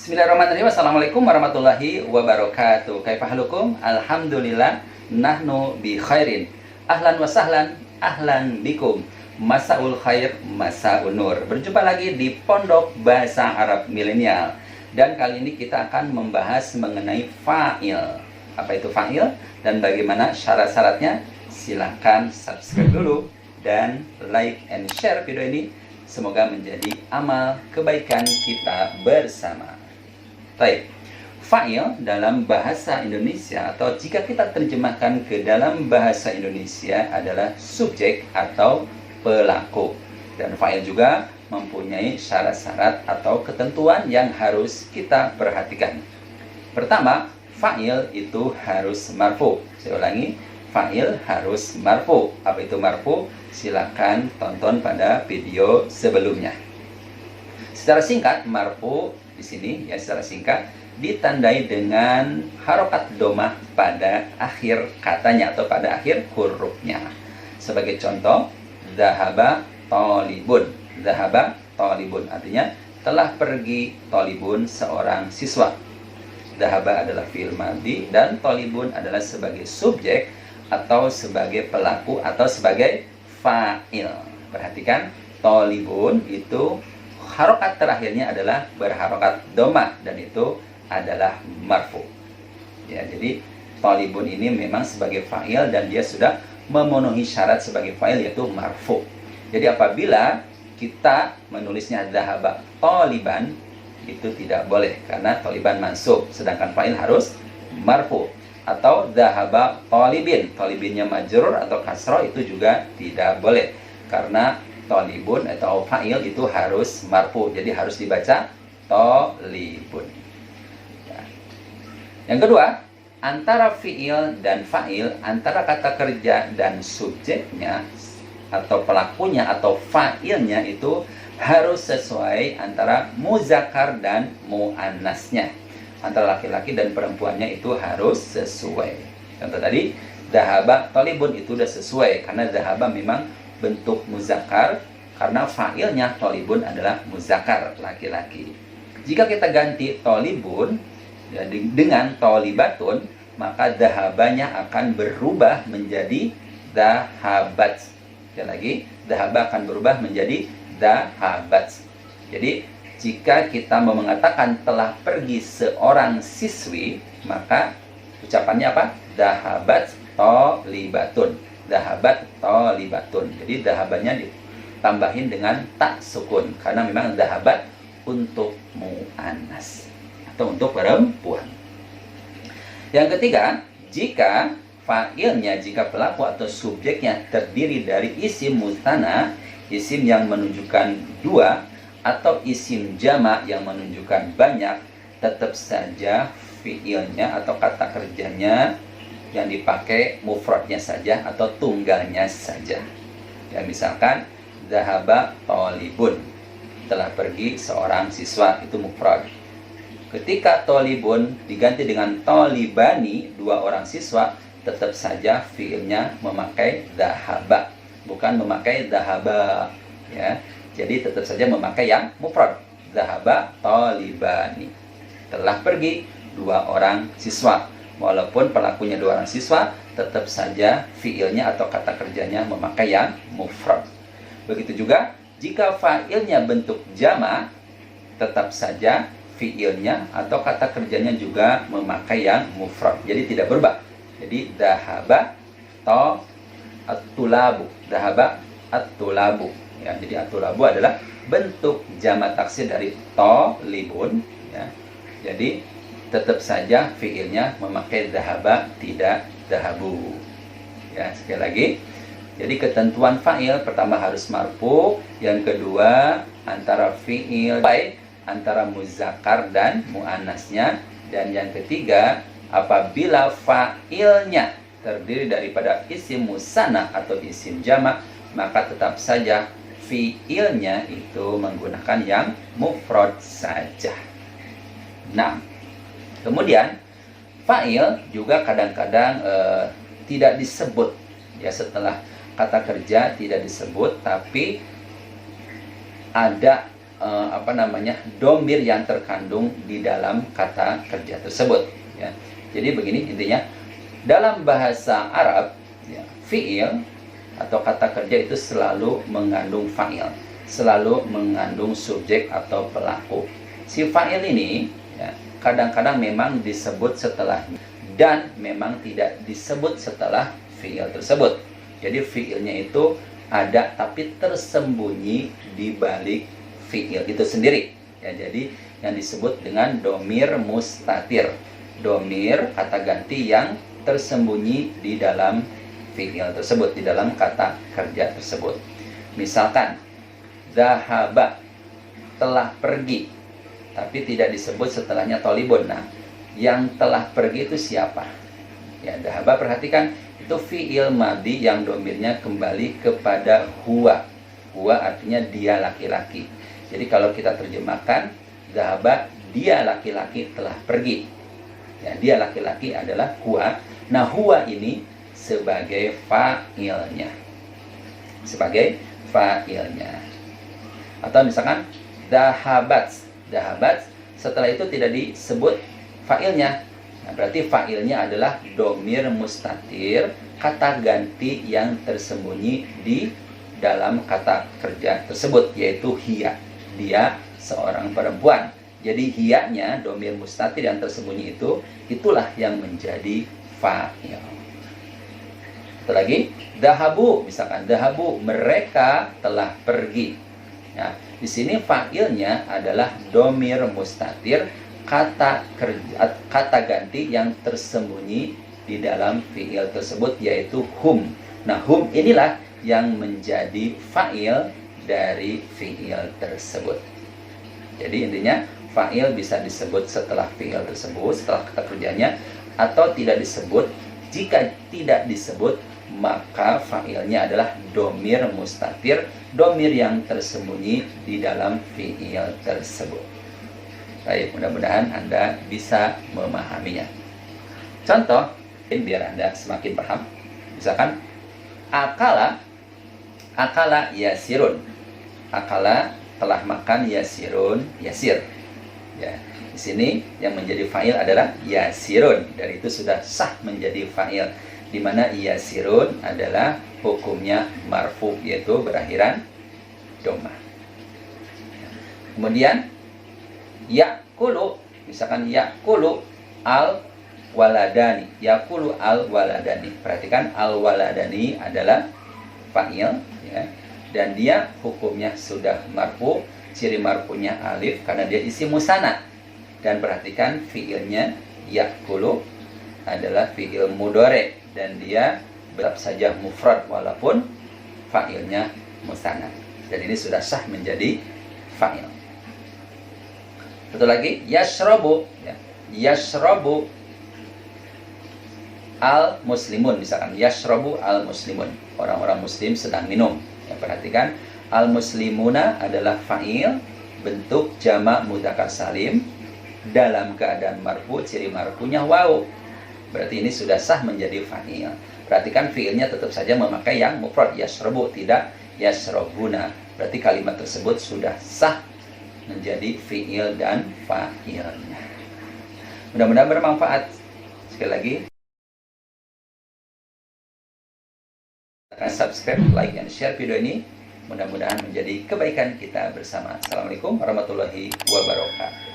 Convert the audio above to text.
Bismillahirrahmanirrahim. Assalamualaikum warahmatullahi wabarakatuh. Kaifahalukum? Alhamdulillah nahnu bi khairin. Ahlan wa sahlan, ahlan bikum. Masaul khair, masaul nur. Berjumpa lagi di Pondok Bahasa Arab Milenial. Dan kali ini kita akan membahas mengenai fa'il. Apa itu fa'il dan bagaimana syarat-syaratnya? Silahkan subscribe dulu dan like and share video ini. Semoga menjadi amal kebaikan kita bersama. Baik, fa'il dalam bahasa Indonesia atau jika kita terjemahkan ke dalam bahasa Indonesia adalah subjek atau pelaku. Dan fa'il juga mempunyai syarat-syarat atau ketentuan yang harus kita perhatikan. Pertama, fa'il itu harus marfu. Saya ulangi, fa'il harus marfu. Apa itu marfu? Silakan tonton pada video sebelumnya. Secara singkat, marfu di sini ya secara singkat ditandai dengan harokat domah pada akhir katanya atau pada akhir hurufnya. Sebagai contoh, zahaba thalibun. Zahaba thalibun artinya telah pergi thalibun seorang siswa. Zahaba adalah fi'il madhi dan thalibun adalah sebagai subjek atau sebagai pelaku atau sebagai fa'il. Perhatikan, thalibun itu harokat terakhirnya adalah berharokat domah dan itu adalah marfu. Ya, jadi thalibun ini memang sebagai fa'il dan dia sudah memenuhi syarat sebagai fa'il yaitu marfu. Jadi apabila kita menulisnya zahaba thaliban itu tidak boleh karena thaliban mansub sedangkan fa'il harus marfu. Atau zahaba thalibin, thalibinnya majrur atau kasroh itu juga tidak boleh karena thalibun atau fa'il itu harus marfu, jadi harus dibaca thalibun. Ya. Yang kedua, antara fi'il dan fa'il, antara kata kerja dan subjeknya atau pelakunya atau fa'ilnya itu harus sesuai antara muzakkar dan muannasnya. Antara laki-laki dan perempuannya itu harus sesuai. Contoh tadi, zahaba thalibun itu sudah sesuai karena zahaba memang bentuk muzakkar karena fa'ilnya thalibun adalah muzakkar laki-laki. Jika kita ganti thalibun ya, dengan thalibatun, maka zahabanya akan berubah menjadi zahabat. Sekali lagi, zahaba akan berubah menjadi zahabat. Jadi jika kita mau mengatakan telah pergi seorang siswi, maka ucapannya apa? Zahabat thalibatun. Zahabat thalibatun. Jadi zahabannya ditambahin dengan tak sukun karena memang zahabat untuk muannas atau untuk perempuan. Yang ketiga, jika fa'ilnya, jika pelaku atau subjeknya terdiri dari isim mutsanna, isim yang menunjukkan dua, atau isim jamak yang menunjukkan banyak, tetap saja fi'ilnya atau kata kerjanya yang dipakai mufradnya saja atau tunggalnya saja. Ya, misalkan zahaba thalibun, telah pergi seorang siswa, itu mufrad. Ketika thalibun diganti dengan thalibani, dua orang siswa, tetap saja fi'ilnya memakai zahaba, bukan memakai zahaba ya. Jadi tetap saja memakai yang mufrad. Zahaba thalibani, telah pergi dua orang siswa. Walaupun pelakunya dua orang siswa, tetap saja fi'ilnya atau kata kerjanya memakai yang mufrad. Begitu juga jika fa'ilnya bentuk jama, tetap saja fi'ilnya atau kata kerjanya juga memakai yang mufrad. Jadi tidak berubah. Jadi dhahaba at-tulabu. Dhahaba at-tulabu. Ya, jadi at-tulabu adalah bentuk jama taksir dari thalibun. Ya. Jadi tetap saja fi'ilnya memakai dhahaba, tidak dhahabu. Ya, sekali lagi. Jadi ketentuan fa'il pertama harus marfu, yang kedua antara fi'il baik antara muzakkar dan muannasnya, dan yang ketiga apabila fa'ilnya terdiri daripada isim musanna atau isim jamak, maka tetap saja fi'ilnya itu menggunakan yang mufrad saja. Nah, kemudian fa'il juga kadang-kadang tidak disebut ya, setelah kata kerja tidak disebut, tapi ada domir yang terkandung di dalam kata kerja tersebut. Ya. Jadi begini intinya, dalam bahasa Arab, ya, fi'il atau kata kerja itu selalu mengandung fa'il, selalu mengandung subjek atau pelaku. Si fa'il ini ya, kadang-kadang memang disebut setelahnya dan memang tidak disebut setelah fi'il tersebut. Jadi fi'ilnya itu ada tapi tersembunyi di balik fi'il itu sendiri. Ya, jadi yang disebut dengan domir mustatir. Domir kata ganti yang tersembunyi di dalam fi'il tersebut, di dalam kata kerja tersebut. Misalkan dhahaba, telah pergi, tapi tidak disebut setelahnya tolibun. Nah, yang telah pergi itu siapa? Ya, dhahaba, perhatikan, itu fi'il madi yang domirnya kembali kepada huwa. Huwa artinya dia laki-laki. Jadi kalau kita terjemahkan, dhahaba, dia laki-laki telah pergi. Ya, dia laki-laki adalah huwa. Nah, huwa ini sebagai fa'ilnya. Sebagai fa'ilnya. Atau misalkan dhahabat. Dhahabat, setelah itu tidak disebut fa'ilnya. Nah, berarti fa'ilnya adalah domir mustatir, kata ganti yang tersembunyi di dalam kata kerja tersebut, yaitu hiya. Dia seorang perempuan. Jadi hiyanya, domir mustatir yang tersembunyi itu, itulah yang menjadi fa'il. Satu lagi, dahabu, misalkan dahabu, mereka telah pergi. Nah, di sini fa'ilnya adalah domir mustatir, kata ganti yang tersembunyi di dalam fi'il tersebut, yaitu hum. Nah, hum inilah yang menjadi fa'il dari fi'il tersebut. Jadi intinya fa'il bisa disebut setelah fi'il tersebut, setelah kata kerjanya, atau tidak disebut. Jika tidak disebut, maka fa'ilnya adalah domir mustatir, domir yang tersembunyi di dalam fi'il tersebut. Baik, mudah-mudahan Anda bisa memahaminya. Contoh, biar Anda semakin paham. Misalkan, akala yasirun. Akala telah makan yasirun, yasir. Ya, di sini yang menjadi fa'il adalah yasirun, dan itu sudah sah menjadi fa'il, di mana yasirun adalah hukumnya marfu, yaitu berakhiran dhammah. Kemudian yakulu, misalkan yakulu al waladani, yakulu al waladani. Perhatikan, al waladani adalah fa'il, ya, dan dia hukumnya sudah marfu. Ciri marfunya alif karena dia isim musanna. Dan perhatikan fiilnya yakulu adalah fiil mudhari dan dia tetap saja mufrad walaupun fa'ilnya musanna. Dan ini sudah sah menjadi fa'il. Satu lagi, yashrabu, ya. Yashrabu al muslimun, misalkan yashrabu al muslimun, orang-orang muslim sedang minum. Ya, perhatikan, al muslimuna adalah fa'il bentuk jamak mudzakkar salim dalam keadaan marfu, ciri marfunya waw. Berarti ini sudah sah menjadi fa'il. Perhatikan fiilnya tetap saja memakai yang mufrad, yashrabu, tidak yashrabuna. Berarti kalimat tersebut sudah sah menjadi fiil dan fa'ilnya. Mudah-mudahan bermanfaat. Sekali lagi, subscribe, like, dan share video ini. Mudah-mudahan menjadi kebaikan kita bersama. Assalamualaikum warahmatullahi wabarakatuh.